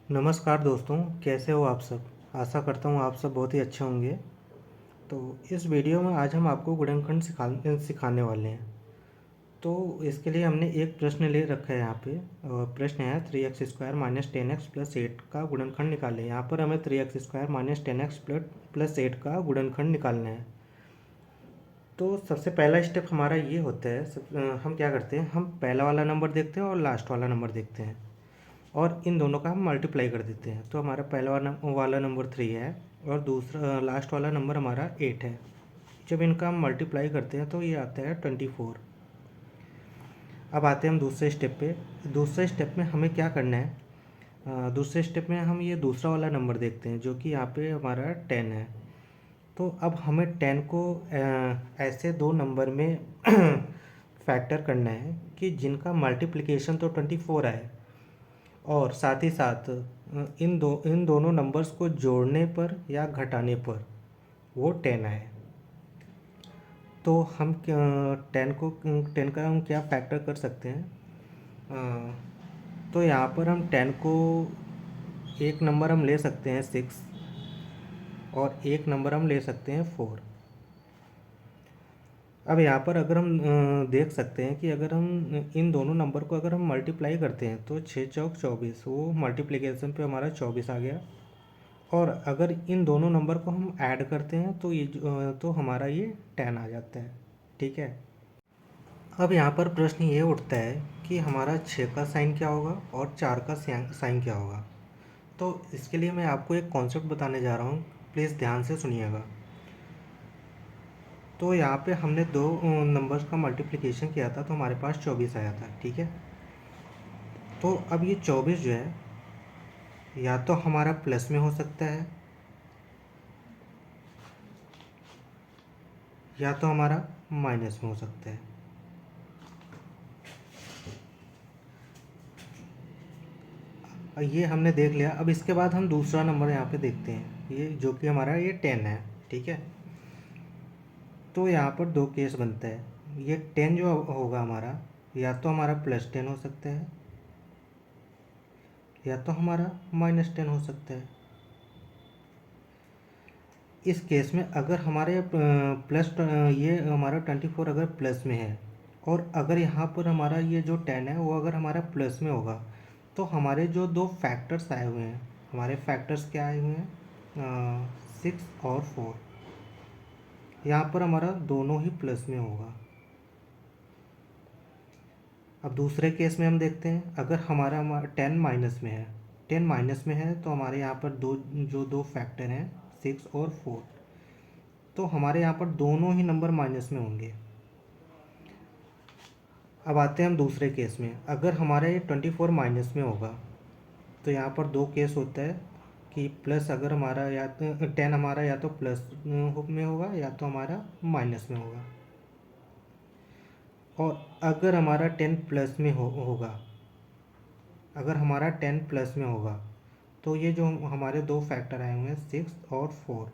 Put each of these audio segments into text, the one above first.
नमस्कार दोस्तों, कैसे हो आप सब। आशा करता हूँ आप सब बहुत ही अच्छे होंगे। तो इस वीडियो में आज हम आपको गुणनखंड सिखाने वाले हैं। तो इसके लिए हमने एक प्रश्न ले रखा है यहाँ पे। और प्रश्न है 3x² माइनस 10x प्लस 8 का गुणनखंड निकालें। यहाँ पर हमें 3x² माइनस 10x प्लस 8 का गुणनखंड निकालना है। तो सबसे पहला स्टेप हमारा ये होता है, हम क्या करते हैं, हम पहला वाला नंबर देखते हैं और लास्ट वाला नंबर देखते हैं और इन दोनों का हम मल्टीप्लाई कर देते हैं। तो हमारा पहला वाला नंबर 3 है और दूसरा लास्ट वाला नंबर हमारा 8 है। जब इनका हम मल्टीप्लाई करते हैं तो ये आता है 24। अब आते हैं हम दूसरे स्टेप पे। दूसरे स्टेप में हमें क्या करना है, दूसरे स्टेप में हम ये दूसरा वाला नंबर देखते हैं जो कि यहाँ पे हमारा 10 है। तो अब हमें 10 को ऐसे दो नंबर में फैक्टर करना है कि जिनका मल्टीप्लिकेशन तो 24 आए और साथ ही साथ इन दोनों नंबर्स को जोड़ने पर या घटाने पर वो 10 आए। तो हम 10 का हम क्या फैक्टर कर सकते हैं। तो यहाँ पर हम 10 को एक नंबर हम ले सकते हैं 6 और एक नंबर हम ले सकते हैं 4। अब यहाँ पर अगर हम देख सकते हैं कि अगर हम इन दोनों नंबर को अगर हम मल्टीप्लाई करते हैं तो 6 चौक 24, वो मल्टीप्लिकेशन पे हमारा 24 आ गया। और अगर इन दोनों नंबर को हम ऐड करते हैं तो तो हमारा ये 10 आ जाता है। ठीक है। अब यहाँ पर प्रश्न ये उठता है कि हमारा 6 का साइन क्या होगा और 4 का साइन क्या होगा। तो इसके लिए मैं आपको एक कॉन्सेप्ट बताने जा रहा हूँ, प्लीज़ ध्यान से सुनिएगा। तो यहाँ पे हमने दो नंबर्स का मल्टीप्लिकेशन किया था तो हमारे पास 24 आया था। ठीक है। तो अब ये 24 जो है या तो हमारा प्लस में हो सकता है या तो हमारा माइनस में हो सकता है। ये हमने देख लिया। अब इसके बाद हम दूसरा नंबर यहाँ पे देखते हैं, ये जो कि हमारा ये 10 है। ठीक है। तो यहाँ पर दो केस बनता है। ये 10 जो होगा हमारा, या तो हमारा +10 हो सकता है या तो हमारा -10 हो सकता है। इस केस में अगर हमारे प्लस ये हमारा 24 अगर प्लस में है और अगर यहाँ पर हमारा ये जो 10 है वो अगर हमारा प्लस में होगा तो हमारे जो दो फैक्टर्स आए हुए हैं, हमारे फैक्टर्स क्या आए हुए हैं, 6 और 4, यहाँ पर हमारा दोनों ही प्लस में होगा। अब दूसरे केस में हम देखते हैं, अगर हमारा 10 माइनस में है, 10 माइनस में है तो हमारे यहाँ पर दो फैक्टर हैं 6 और 4, तो हमारे यहाँ पर दोनों ही नंबर माइनस में होंगे। अब आते हैं हम दूसरे केस में, अगर हमारा ये 24 माइनस में होगा तो यहाँ पर दो केस होता है कि प्लस अगर हमारा या तो 10 हमारा या तो प्लस में होगा या तो हमारा माइनस में होगा। और अगर हमारा 10 प्लस में होगा, अगर हमारा 10 प्लस में होगा तो ये जो हमारे दो फैक्टर आए हुए हैं 6 और 4,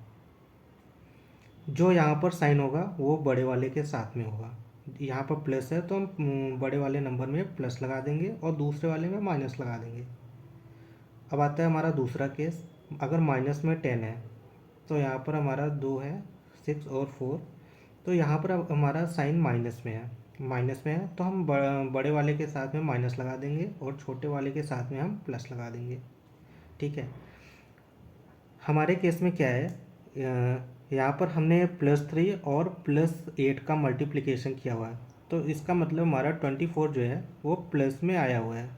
जो यहाँ पर साइन होगा वो बड़े वाले के साथ में होगा। यहाँ पर प्लस है तो हम बड़े वाले नंबर में प्लस लगा देंगे और दूसरे वाले में माइनस लगा देंगे। अब आता है हमारा दूसरा केस, अगर माइनस में 10 है तो यहाँ पर हमारा दो है 6 और 4, तो यहाँ पर अब हमारा साइन माइनस में है तो हम बड़े वाले के साथ में माइनस लगा देंगे और छोटे वाले के साथ में हम प्लस लगा देंगे। ठीक है। हमारे केस में क्या है, यहाँ पर हमने +3 और +8 का मल्टीप्लिकेशन किया हुआ है, तो इसका मतलब हमारा 24 जो है वो प्लस में आया हुआ है,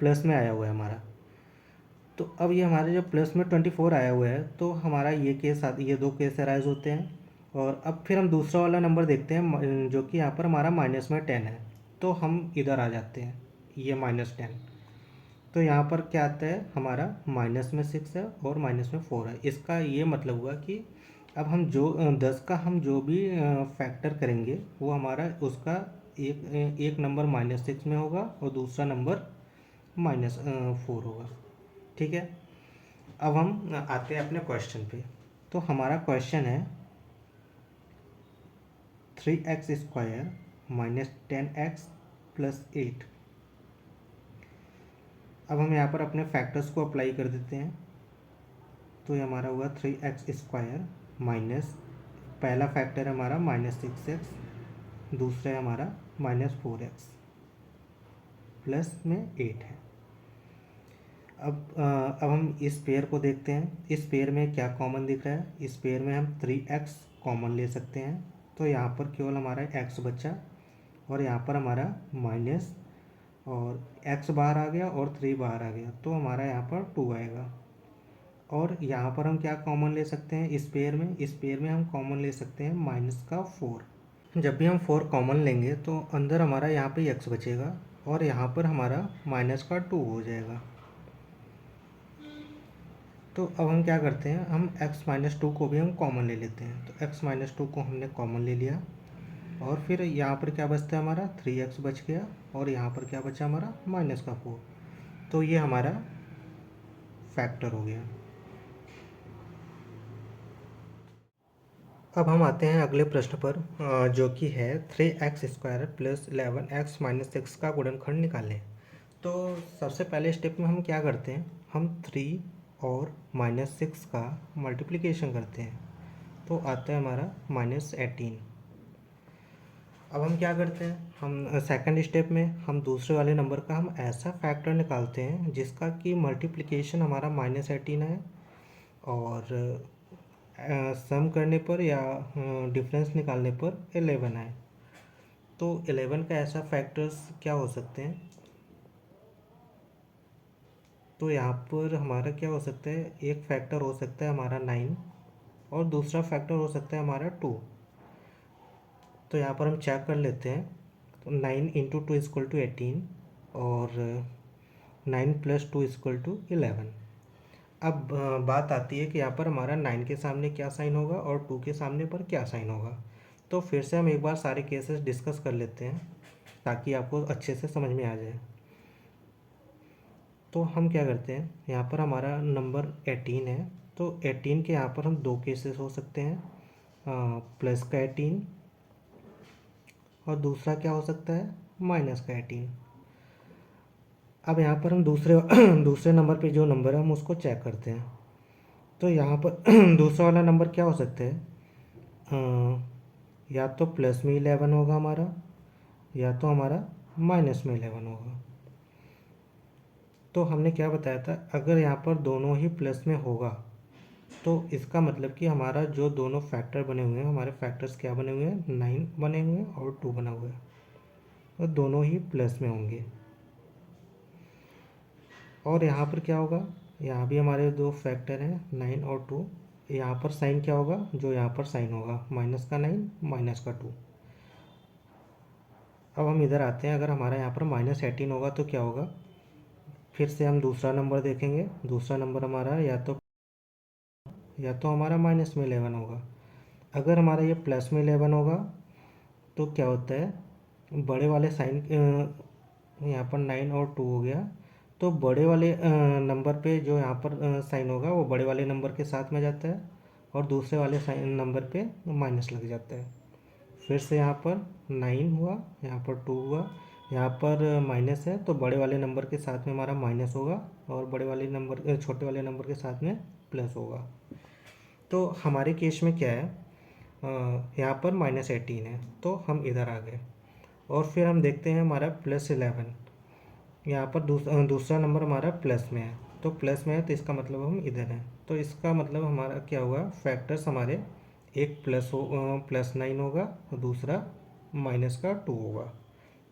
प्लस में आया हुआ है हमारा। तो अब ये हमारे जो प्लस में 24 आया हुआ है तो हमारा ये दो केस अराइज होते हैं। और अब फिर हम दूसरा वाला नंबर देखते हैं जो कि यहाँ पर हमारा माइनस में 10 है, तो हम इधर आ जाते हैं, ये -10। तो यहाँ पर क्या आता है, हमारा माइनस में 6 है और माइनस में 4 है। इसका ये मतलब हुआ कि अब हम जो 10 का हम जो भी फैक्टर करेंगे वो हमारा उसका एक नंबर -6 में होगा और दूसरा नंबर -4 होगा। ठीक है। अब हम आते हैं अपने क्वेश्चन पे। तो हमारा क्वेश्चन है 3x² माइनस 10x प्लस 8। अब हम यहाँ पर अपने फैक्टर्स को अप्लाई कर देते हैं। तो ये हमारा हुआ 3x² माइनस, पहला फैक्टर हमारा -6x, दूसरा है हमारा -4x, प्लस में 8 है। अब हम इस पेयर को देखते हैं। इस पेयर में क्या कॉमन दिख रहा है? इस पेयर में हम 3x कॉमन ले सकते हैं, तो यहाँ पर केवल हमारा x बचा और यहाँ पर हमारा माइनस, और x बाहर आ गया और 3 बाहर आ गया, तो हमारा यहाँ पर 2 आएगा। और यहाँ पर हम क्या कॉमन ले सकते हैं इस पेयर में? इस पेयर में हम कॉमन ले सकते हैं -4। जब भी हम 4 कॉमन लेंगे तो अंदर हमारा यहाँ पे x बचेगा और यहाँ पर हमारा -2 हो जाएगा। तो अब हम क्या करते हैं, हम x-2 को भी हम कॉमन ले लेते हैं। तो x-2 को हमने कॉमन ले लिया और फिर यहाँ पर क्या बचता है हमारा 3x बच गया और यहाँ पर क्या बचा हमारा -4। तो ये हमारा फैक्टर हो गया। अब हम आते हैं अगले प्रश्न पर, जो कि है 3x² प्लस 11x-6 का गुणनखंड निकालें। तो सबसे पहले स्टेप में हम क्या करते हैं, हम 3 और -6 का मल्टीप्लिकेशन करते हैं, तो आता है हमारा -18। अब हम क्या करते हैं, हम सेकंड स्टेप में हम दूसरे वाले नंबर का हम ऐसा फैक्टर निकालते हैं जिसका कि मल्टीप्लिकेशन हमारा -18 है और सम करने पर या डिफरेंस निकालने पर 11 आए। तो 11 का ऐसा फैक्टर्स क्या हो सकते हैं? तो यहाँ पर हमारा क्या हो सकता है, एक फैक्टर हो सकता है हमारा 9 और दूसरा फैक्टर हो सकता है हमारा 2। तो यहाँ पर हम चेक कर लेते हैं। तो 9 × 2 = 18 और 9 + 2 = 11। अब बात आती है कि यहाँ पर हमारा 9 के सामने क्या साइन होगा और 2 के सामने पर क्या साइन होगा। तो फिर से हम एक बार सारे केसेस डिस्कस कर लेते हैं ताकि आपको अच्छे से समझ में आ जाए। तो हम क्या करते हैं, यहाँ पर हमारा नंबर 18 है, तो 18 के यहाँ पर हम दो केसेस हो सकते हैं, प्लस का 18 और दूसरा क्या हो सकता है, माइनस का 18। अब यहाँ पर हम दूसरे दूसरे नंबर पे जो नंबर है हम उसको चेक करते हैं। तो यहाँ पर दूसरा वाला नंबर क्या हो सकता है, या तो प्लस में 11 होगा हमारा या तो हमारा माइनस में 11 होगा। तो हमने क्या बताया था, अगर यहाँ पर दोनों ही प्लस में होगा तो इसका मतलब कि हमारा जो दोनों फैक्टर बने हुए हैं, हमारे फैक्टर्स क्या बने हुए हैं, 9 बने हुए हैं और 2 बना हुआ है, तो दोनों ही प्लस में होंगे। और यहाँ पर क्या होगा, यहाँ भी हमारे दो फैक्टर हैं 9 और 2। यहाँ पर साइन क्या होगा, जो यहाँ पर साइन होगा -9 -2। अब हम इधर आते हैं, अगर हमारा यहाँ पर -18 होगा तो क्या होगा, फिर से हम दूसरा नंबर देखेंगे। दूसरा नंबर हमारा या तो हमारा माइनस में 11 होगा। अगर हमारा ये प्लस में 11 होगा तो क्या होता है, बड़े वाले साइन, यहाँ पर 9 और 2 हो गया, तो बड़े वाले नंबर पे जो यहाँ पर साइन होगा वो बड़े वाले नंबर के साथ में जाता है और दूसरे वाले साइन नंबर पे माइनस लग जाता है। फिर से यहाँ पर 9 हुआ, यहाँ पर 2 हुआ, यहाँ पर माइनस है तो बड़े वाले नंबर के साथ में हमारा माइनस होगा और बड़े वाले नंबर छोटे वाले नंबर के साथ में प्लस होगा। तो हमारे केस में क्या है, यहाँ पर -18 है तो हम इधर आ गए और फिर हम देखते हैं हमारा +11, यहाँ पर दूसरा नंबर हमारा प्लस में है, तो प्लस में है तो इसका मतलब हम इधर हैं। तो इसका मतलब हमारा क्या हुआ, फैक्टर्स हमारे एक +9 होगा और दूसरा -2 होगा।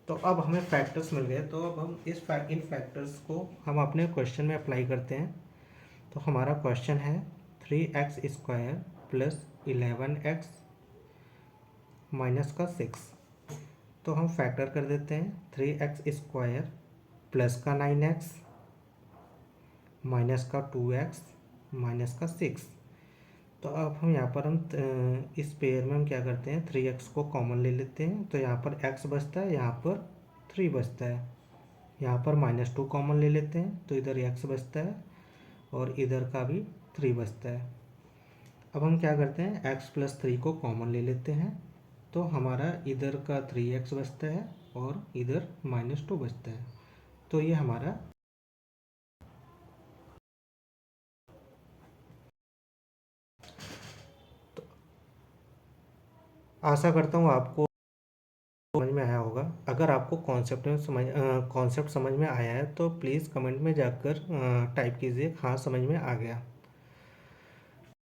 तो अब हमें फैक्टर्स मिल गए, तो अब हम इन फैक्टर्स को हम अपने क्वेश्चन में अप्लाई करते हैं। तो हमारा क्वेश्चन है 3x² प्लस 11x -6। तो हम फैक्टर कर देते हैं, 3x² प्लस का 9x माइनस का 2x माइनस का 6। तो अब हम यहाँ पर इस पेयर में हम क्या करते हैं, 3x को कॉमन ले लेते हैं, तो यहाँ पर x बचता है, यहाँ पर 3 बचता है। यहाँ पर -2 कॉमन ले लेते हैं तो इधर x बचता है और इधर का भी 3 बचता है। अब हम क्या करते हैं, x + 3 को कॉमन ले लेते हैं, तो हमारा इधर का 3x बचता है और इधर -2 बचता है। तो ये हमारा आशा करता हूँ आपको समझ में आया होगा। अगर आपको कॉन्सेप्ट समझ में आया है तो प्लीज़ कमेंट में जाकर टाइप कीजिए हाँ समझ में आ गया।